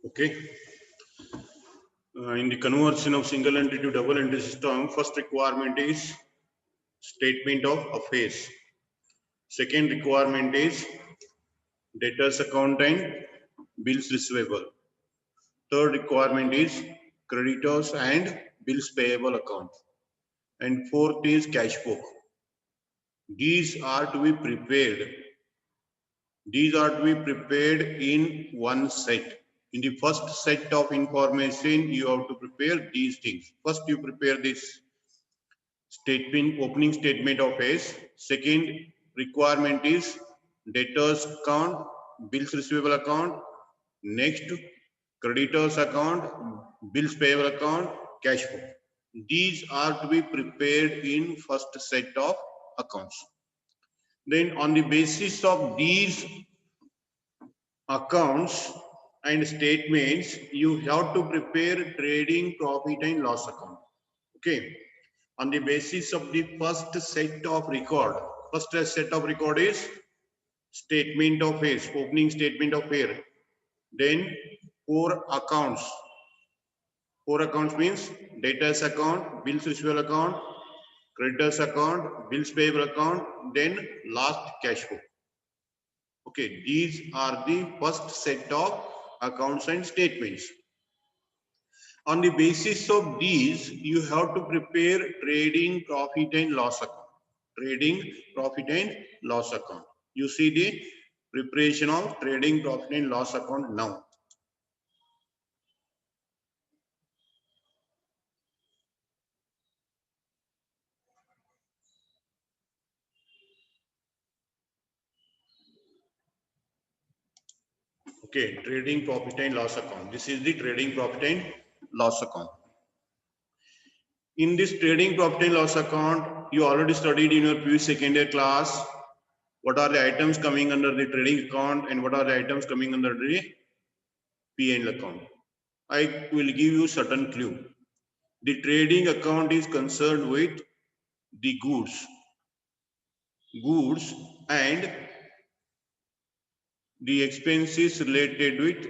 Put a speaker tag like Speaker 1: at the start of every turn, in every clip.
Speaker 1: Okay. In the conversion of single entry to double entry system, first requirement is statement of affairs. Second requirement is debtors account and bills receivable. Third requirement is creditors and bills payable account. And fourth is cash book. These are to be prepared. These are to be prepared in one set. In the first set of information, you have to prepare these things. First, you prepare this statement, opening statement of affairs. Second requirement is debtors account, bills receivable account. Next, creditors account, bills payable account, cash flow. These are to be prepared in first set of accounts. Then on the basis of these accounts and statements, you have to prepare trading profit and loss account. Okay. On the basis of the first set of record, first set of record is statement of affairs, opening statement of affairs. Then four accounts. Four accounts means debtors account, bills receivable account, creditors account, bills payable account, then last cash flow. Okay, these are the first set of accounts and statements. On the basis of these, you have to prepare trading profit and loss account. Trading profit and loss account. You see the preparation of trading profit and loss account now. Okay, trading profit and loss account. This is the trading profit and loss account. In this trading profit and loss account, you already studied in your previous second year class what are the items coming under the trading account and what are the items coming under the P&L account. I will give you certain clue. The trading account is concerned with the goods and the expenses related with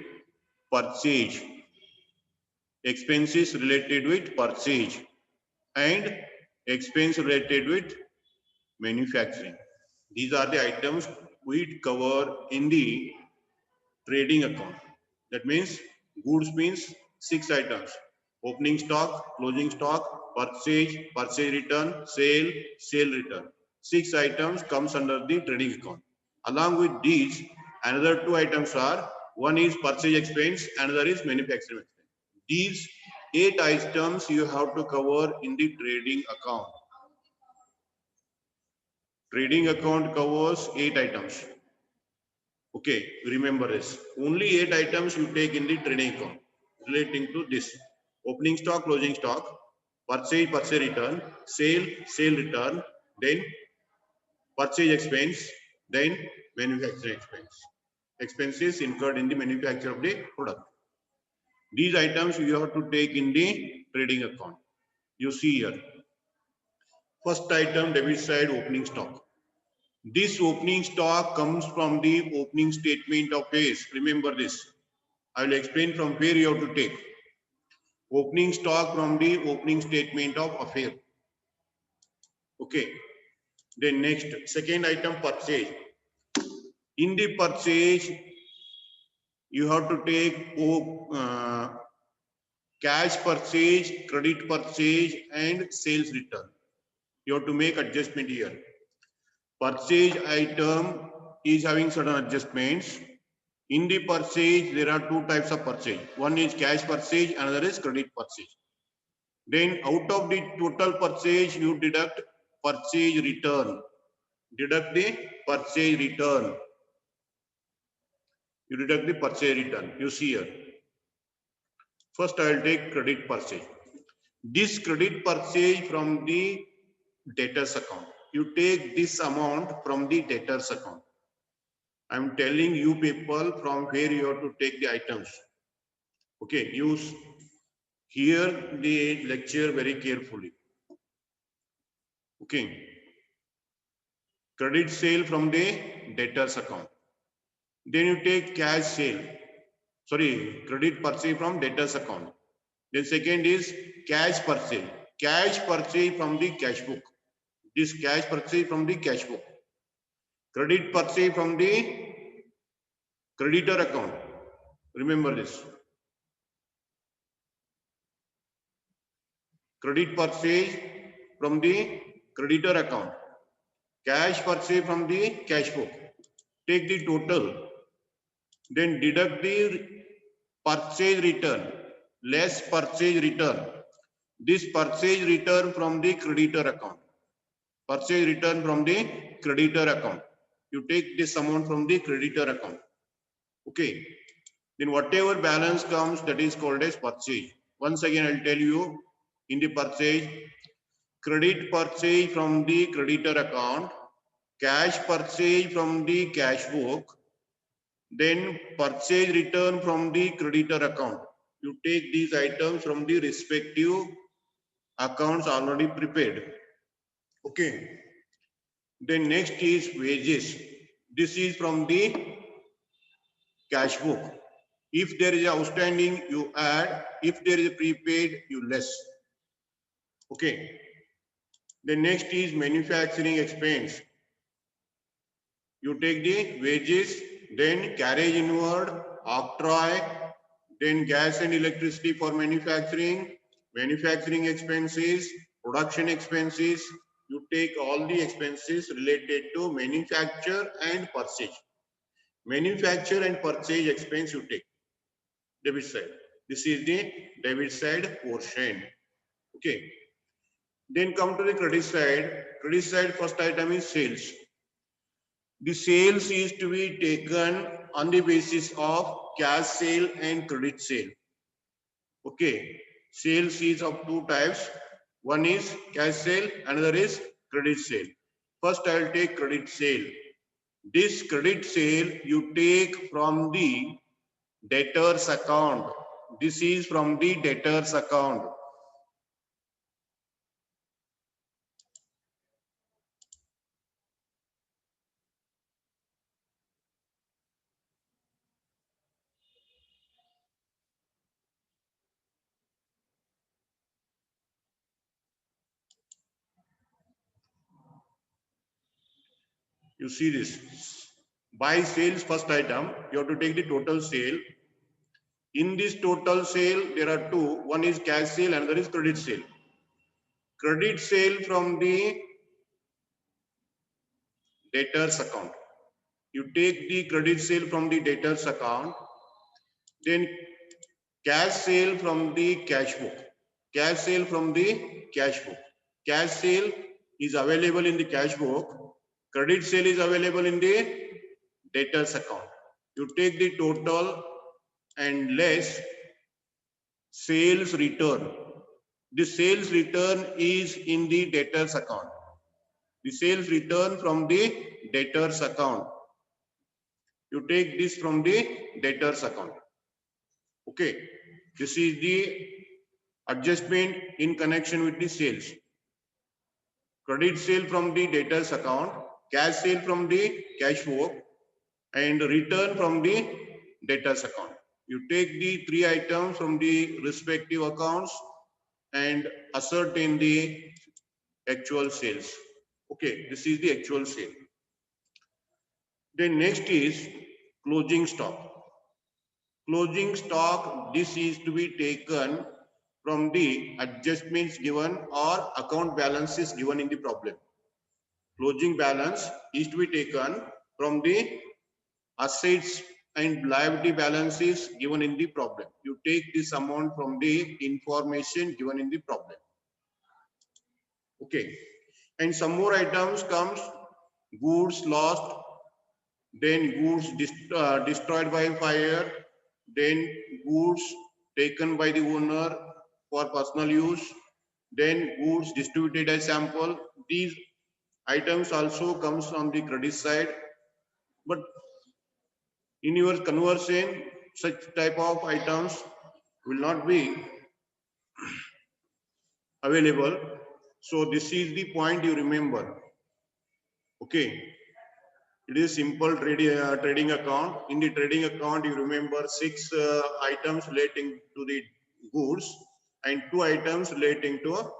Speaker 1: purchase, expenses related with purchase and expense related with manufacturing. These are the items we cover in the trading account. That means goods means 6 items: opening stock, closing stock, purchase return, sale return. 6 items comes under the trading account. Along with these, another 2 items are, one is purchase expense, another is manufacturing expense. These 8 items you have to cover in the trading account. Trading account covers 8 items. Okay, remember this. Only 8 items you take in the trading account relating to this: opening stock, closing stock, purchase return, sale return, then purchase expense, then manufacturing expense. Expenses incurred in the manufacture of the product. These items you have to take in the trading account. You see here. First item, debit side, opening stock. This opening stock comes from the opening statement of affairs. Remember this. I will explain from where you have to take. Opening stock from the opening statement of affair. Okay. Then next, second item, purchase. In the purchase, you have to take cash purchase, credit purchase, and sales return. You have to make adjustment here. Purchase item is having certain adjustments. In the purchase, there are 2 types of purchase. One is cash purchase, another is credit purchase. Then out of the total purchase, you deduct purchase return. Deduct the purchase return. You deduct the purchase return. You see here. First, I will take credit purchase. This credit purchase from the debtors account. You take this amount from the debtors account. I am telling you people from where you have to take the items. Okay, use hear the lecture very carefully. Okay. Credit sale from the debtors account. Then you take cash sale. sorry, credit purchase from debtors account. Then second is cash purchase. Cash purchase from the cash book. This cash purchase from the cash book. Credit purchase from the creditor account. Remember this. Credit purchase from the creditor account. Cash purchase from the cash book. Take the total. Then deduct the purchase return. Less purchase return. This purchase return from the creditor account. Purchase return from the creditor account. You take this amount from the creditor account. Okay. Then whatever balance comes, that is called as purchase. Once again, I'll tell you in the purchase, credit purchase from the creditor account, cash purchase from the cash book, then purchase return from the creditor account. You take these items from the respective accounts already prepared. Okay. Then next is wages. This is from the cash book. If there is outstanding, you add. If there is a prepaid, you less. Okay. The next is manufacturing expense. You take the wages, then carriage inward, octroi, then gas and electricity for manufacturing, manufacturing expenses, production expenses. You take all the expenses related to manufacture and purchase. Manufacture and purchase expense you take. Debit side. This is the debit side portion. Okay. Then come to the credit side. Credit side, first item is sales. The sales is to be taken on the basis of cash sale and credit sale. Okay. Sales is of two types. One is cash sale, another is credit sale. First, I will take credit sale. This credit sale you take from the debtors account. This is from the debtors account. You see this. By sales first item, you have to take the total sale. In this total sale, there are two. One is cash sale, another is credit sale. Credit sale from the debtors account. You take the credit sale from the debtors account, then cash sale from the cash book. Cash sale from the cash book. Cash sale is available in the cash book. Credit sale is available in the debtors account. You take the total and less sales return. The sales return is in the debtors account. The sales return from the debtors account. You take this from the debtors account. Okay. This is the adjustment in connection with the sales. Credit sale from the debtors account, cash sale from the cash book, and return from the debtors account. You take the three items from the respective accounts and ascertain the actual sales. Okay, this is the actual sale. Then next is closing stock. Closing stock, this is to be taken from the adjustments given or account balances given in the problem. Closing balance is to be taken from the assets and liability balances given in the problem. You take this amount from the information given in the problem. Okay. And some more items comes goods lost, then goods destroyed by fire, then goods taken by the owner for personal use, then goods distributed as sample. These items also comes on the credit side, but in your conversion, such type of items will not be available. So this is the point you remember. Okay. It is simple trading account. In the trading account, you remember 6 items relating to the goods and 2 items relating to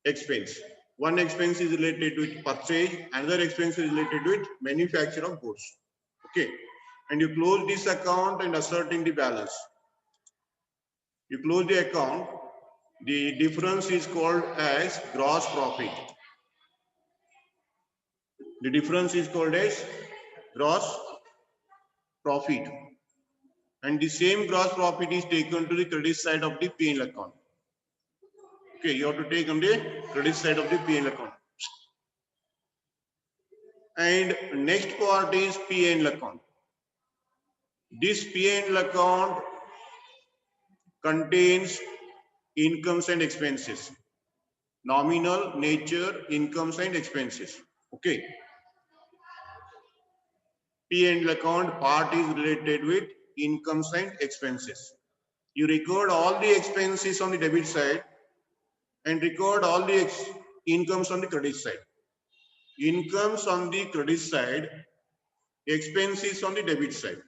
Speaker 1: expense. One expense is related with purchase, another expense is related with manufacture of goods. Okay, and you close this account and asserting the balance. You close the account. The difference is called as gross profit. The difference is called as gross profit. And the same gross profit is taken to the credit side of the P&L account. Okay, you have to take on the credit side of the P&L account. And next part is P&L account. This P&L account contains incomes and expenses. Nominal nature incomes and expenses. Okay. P&L account part is related with incomes and expenses. You record all the expenses on the debit side and record all the incomes on the credit side. Incomes on the credit side, expenses on the debit side.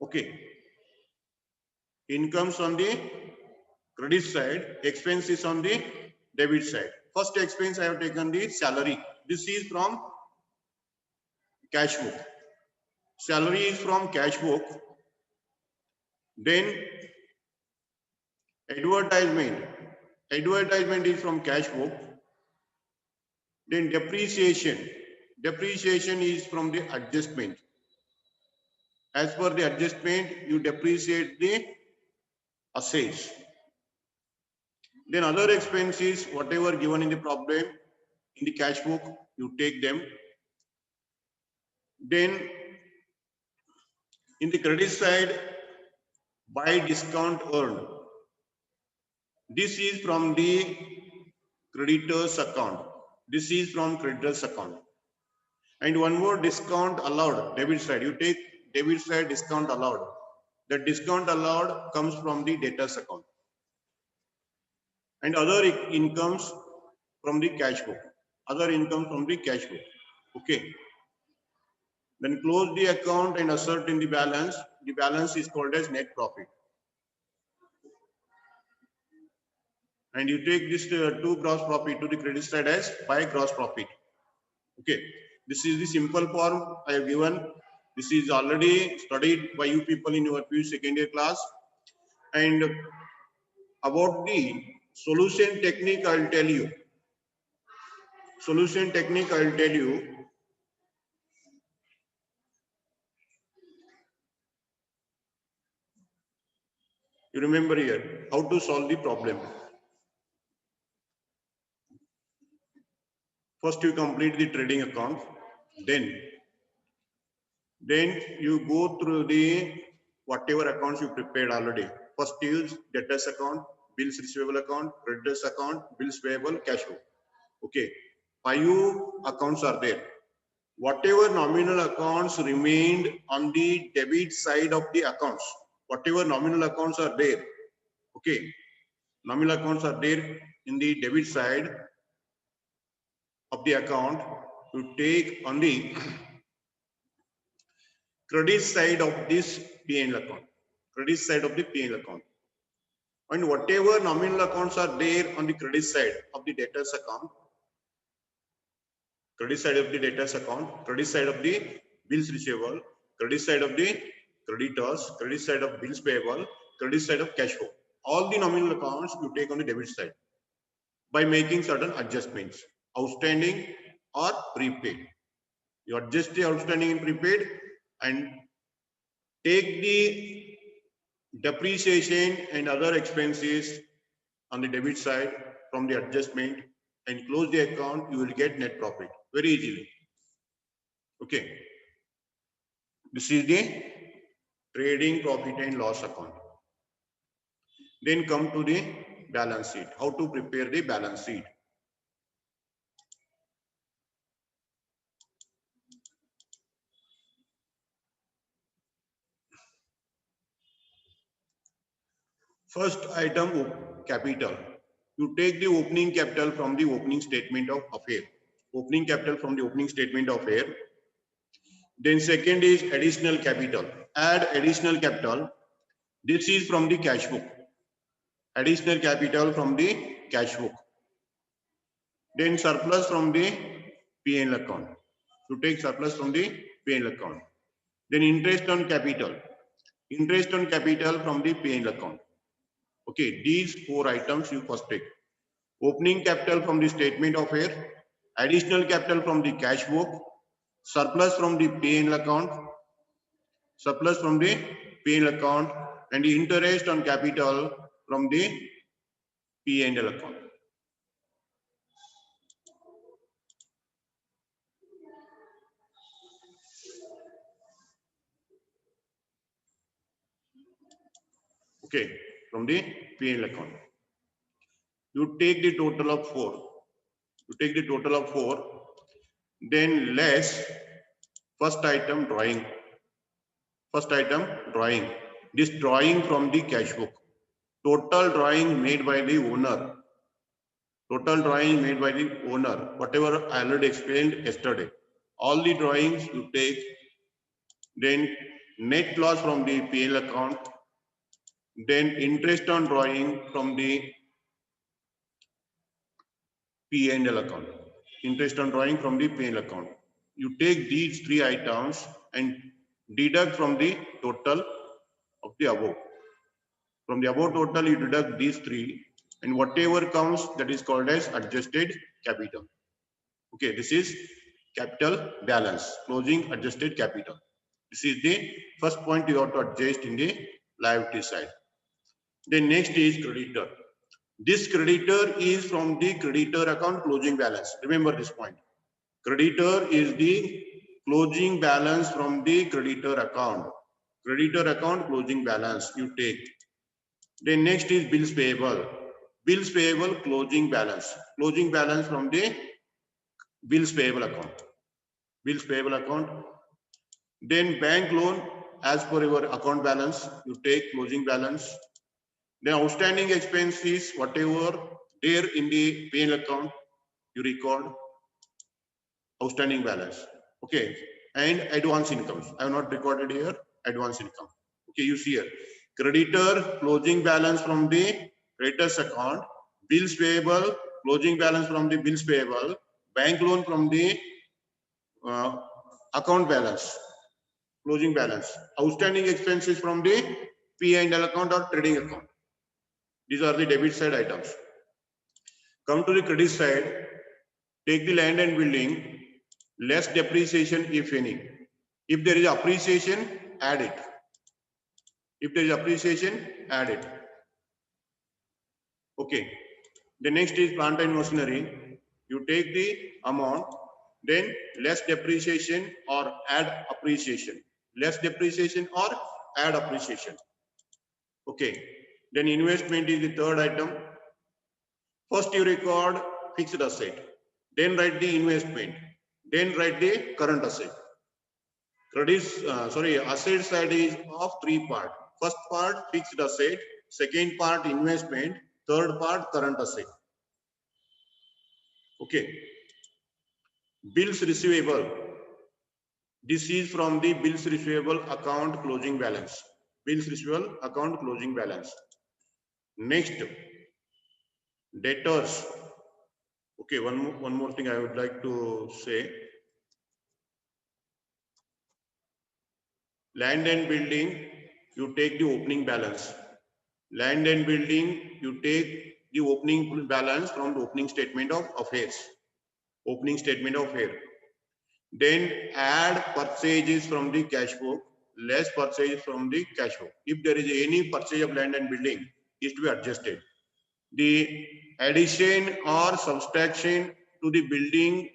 Speaker 1: Okay. Incomes on the credit side, expenses on the debit side. First expense I have taken the salary. This is from cash book. Salary is from cash book. Then advertisement. Advertisement is from cash book. Then depreciation. Depreciation is from the adjustment. As per the adjustment, you depreciate the assets. Then other expenses, whatever given in the problem, in the cash book, you take them. Then in the credit side, buy discount earned. This is from the creditors account. This is from creditors account. And one more discount allowed, debit side. You take debit side discount allowed. The discount allowed comes from the debtors account. And other incomes from the cash book. Other income from the cash book. Okay. Then close the account and assert in the balance. The balance is called as net profit. And you take this two gross profit to the credit side as by gross profit. Okay. This is the simple form I have given. This is already studied by you people in your PU second year class. And about the solution technique, I'll tell you. Solution technique, I'll tell you. You remember here, how to solve the problem. First, you complete the trading account. Then you go through the whatever accounts you prepared already. First is debtors account, bills receivable account, creditors account, bills payable, cash flow. Okay, 5 accounts are there. Whatever nominal accounts remained on the debit side of the accounts, whatever nominal accounts are there, okay, nominal accounts are there in the debit side of the account, you take on the credit side of this P&L account, credit side of the P&L account. And whatever nominal accounts are there on the credit side of the debtors account, credit side of the debtors account, credit side of the bills receivable, credit side of the creditors, credit side of bills payable, credit side of cash flow. All the nominal accounts you take on the debit side by making certain adjustments, outstanding or prepaid. You adjust the outstanding and prepaid and take the depreciation and other expenses on the debit side from the adjustment and close the account, you will get net profit very easily. Okay. This is the trading profit and loss account. Then come to the balance sheet. How to prepare the balance sheet. First item, capital. You take the opening capital from the opening statement of affairs. Opening capital from the opening statement of affair. Then second is additional capital. Add additional capital. This is from the cash book. Additional capital from the cash book. Then surplus from the P&L account. To take surplus from the P&L account. Then interest on capital. Interest on capital from the P&L account. Okay, these four items you first take. Opening capital from the statement of affair, additional capital from the cash book, surplus from the P&L account, surplus from the P&L account, and the interest on capital from the P&L account. Okay, from the P&L account. You take the total of 4. You take the total of 4, then less first item drawing. First item drawing. This drawing from the cash book. Total drawing made by the owner. Total drawing made by the owner. Whatever I already explained yesterday. All the drawings you take. Then net loss from the P&L account. Then interest on drawing from the P&L account. Interest on drawing from the P&L account. You take these three items and deduct from the total of the above. From the above total, you deduct these three, and whatever comes, that is called as adjusted capital. Okay, this is capital balance, closing adjusted capital. This is the first point you have to adjust in the liability side. Then next is creditor. This creditor is from the creditor account closing balance. Remember this point. Creditor is the closing balance from the creditor account. Creditor account closing balance you take. Then next is bills payable. Bills payable closing balance. Closing balance from the bills payable account. Bills payable account. Then bank loan as per your account balance. You take closing balance. Then outstanding expenses, whatever there in the P&L account, you record outstanding balance. Okay. And advance incomes. I have not recorded here advance income. Okay, you see here. Creditor closing balance from the creditors account, bills payable closing balance from the bills payable, bank loan from the account balance, closing balance, outstanding expenses from the P&L account or trading account. These are the debit side items. Come to the credit side. Take the land and building, less depreciation if any. If there is appreciation, add it. If there is appreciation, add it. Okay. The next is plant and machinery. You take the amount, then less depreciation or add appreciation. Less depreciation or add appreciation. Okay. Then investment is the third item. First you record fixed asset. Then write the investment. Then write the current asset. Asset side is of three parts. First part fixed asset, second part investment, third part current asset. Okay. Bills receivable. This is from the bills receivable account closing balance. Bills receivable account closing balance. Next, debtors. Okay, one more thing I would like to say. Land and building, you take the opening balance. Land and building, you take the opening balance from the opening statement of affairs. Opening statement of affairs. Then add purchases from the cash book, less purchases from the cash book. If there is any purchase of land and building, is to be adjusted. The addition or subtraction to the building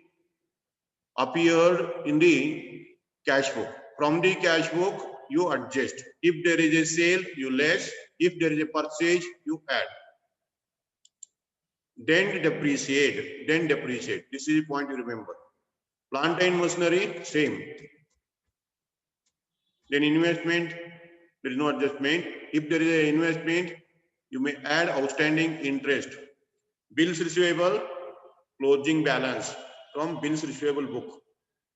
Speaker 1: appeared in the cash book. From the cash book, you adjust. If there is a sale, you less. If there is a purchase, you add. Then depreciate. Then depreciate. This is the point you remember. Plant and machinery, same. Then investment, there is no adjustment. If there is an investment, you may add outstanding interest. Bills receivable, closing balance. from bills receivable book,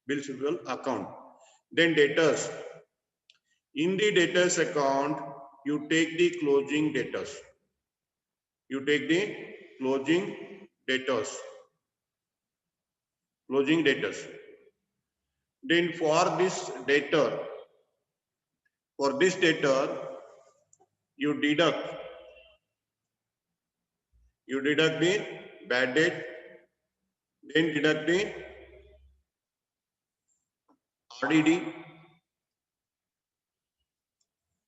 Speaker 1: bills receivable account. Then debtors. In the debtors account, you take the closing debtors. You take the closing debtors. Closing debtors. Then for this debtor, you deduct the bad debt, then deduct the RDD,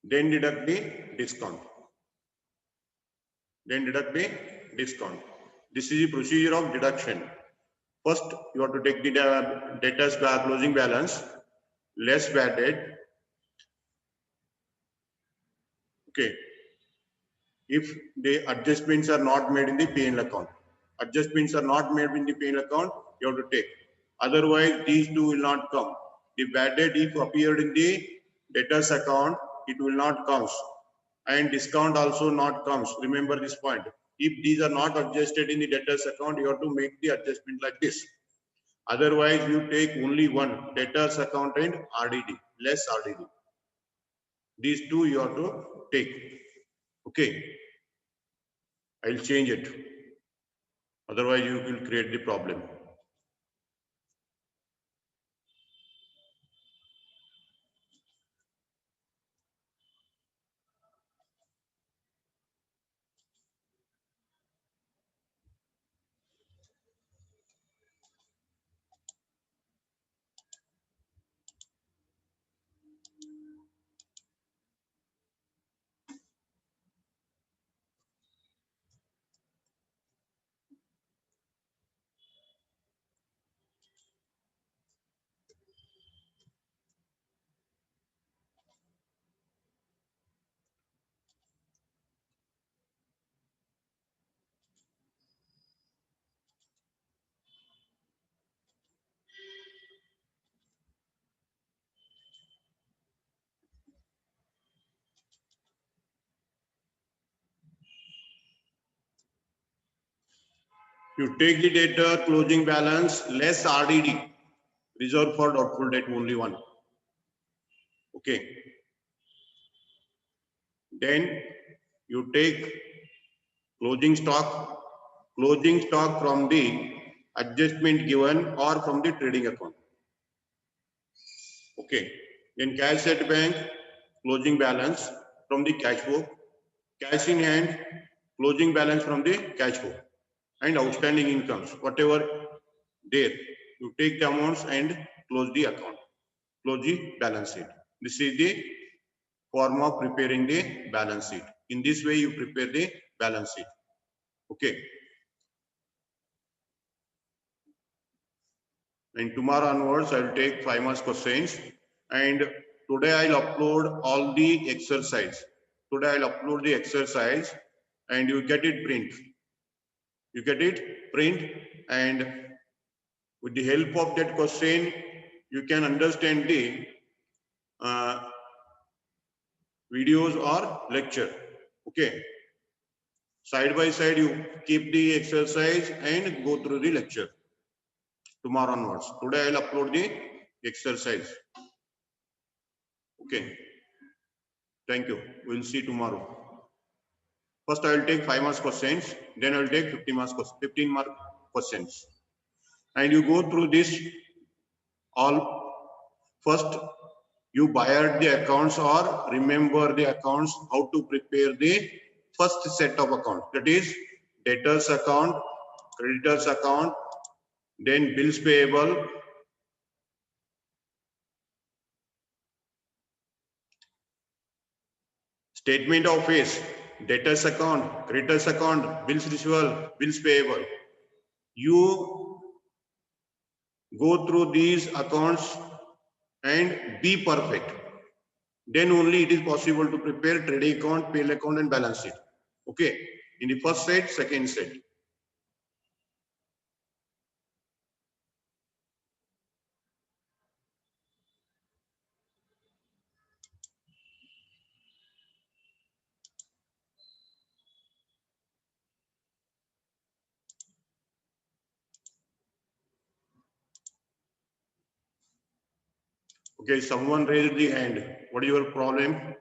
Speaker 1: then deduct the discount. Then deduct the discount. This is the procedure of deduction. First, you have to take the debtors closing balance less bad debt. Okay. If the adjustments are not made in the P&L account, adjustments are not made in the P&L account, you have to take. Otherwise, these two will not come. The bad debt, if appeared in the debtors account, it will not comes, and discount also not comes. Remember this point. If these are not adjusted in the debtors account, you have to make the adjustment like this. Otherwise, you take only one, debtors account and RDD, less RDD. These two you have to take. Okay. I'll change it. Otherwise, you will create the problem. You take the debtor closing balance less RDD, reserve for doubtful debt, only one. Okay. Then you take closing stock from the adjustment given or from the trading account. Okay. Then cash at bank, closing balance from the cash book, cash in hand, closing balance from the cash book, and outstanding incomes, whatever there, you take the amounts and close the account, close the balance sheet. This is the form of preparing the balance sheet. In this way, you prepare the balance sheet. Okay. And tomorrow onwards, I will take 5 marks questions. And today I'll upload all the exercise. Today I'll upload the exercise and you get it print. You get it print, and with the help of that question, you can understand the videos or lecture. Okay. Side by side, you keep the exercise and go through the lecture tomorrow onwards. Today I'll upload the exercise. Okay. Thank you. We'll see tomorrow. First, I will take 5 marks questions. Then I will take 15 mark questions. And you go through this all. First, you buy the accounts or remember the accounts, how to prepare the first set of accounts. That is debtors account, creditors account, then bills payable, statement of face, debtors account, creditors account, bills receivable, bills payable. You go through these accounts and be perfect. Then only it is possible to prepare trading account, P&L account, and balance sheet. Okay. In the first set, second set. Okay, someone raised the hand. What is your problem?